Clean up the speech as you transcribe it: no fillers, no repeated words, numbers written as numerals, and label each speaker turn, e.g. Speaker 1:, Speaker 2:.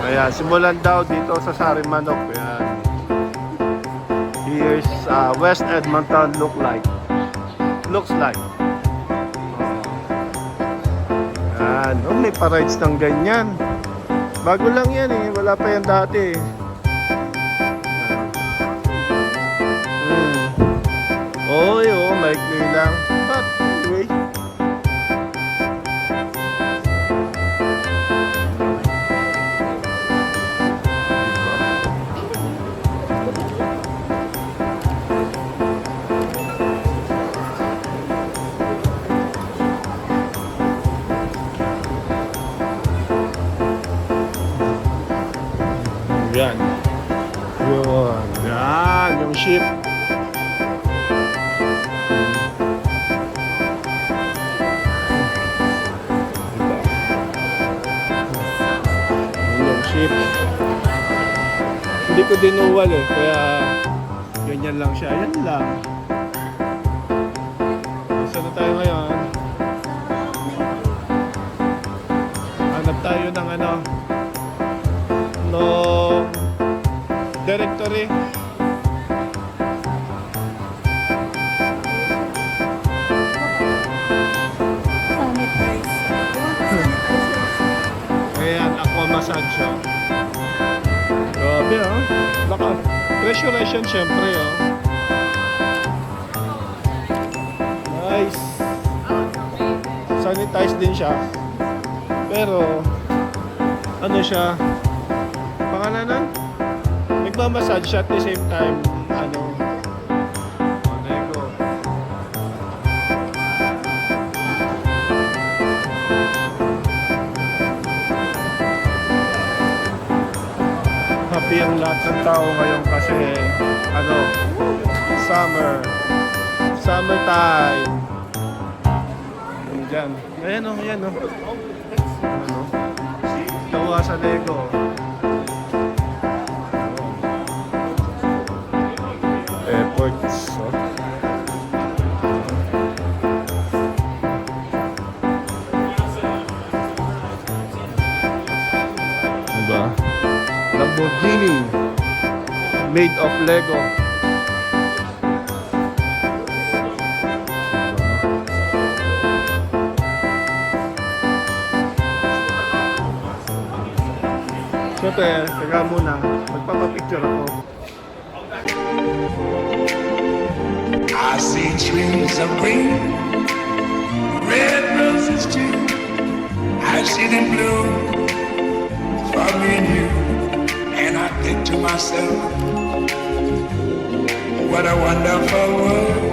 Speaker 1: Ayan, simulan daw dito sa Sarimanok. Ayan. Here's West Edmonton looks like. Ayan. Oh, may pa-rides ng ganyan. Bago lang yan eh. Wala pa yan dati eh. Oy, oh, maikli lang. But anyway. Yan. Yan, yung ship. Yung ship. Hindi ko dinuwal eh, kaya ganyan lang siya. Yan lang. Saan na tayo ngayon? Hanap tayo ng ano, no directory. Ayan, aqua massage siya. Grabe ah. Baka pressurization syempre oh. Nice. Sanitize din siya. Pero ano siya? Pangalanan? Nagmamassage siya at the same time, ano, Lego. Happy ang lahat ng tao ngayon kasi, ano, summer time. Diyan. Ayan o, ayan o. Ano? Tawa sa Lego. Efforts. Oh. Diba? Lamborghini made of Lego. Siyempre, teka muna, magpapapicture ako.
Speaker 2: I see trees of green, red roses too. I see them bloom for me and you. And I think to myself, what a wonderful world.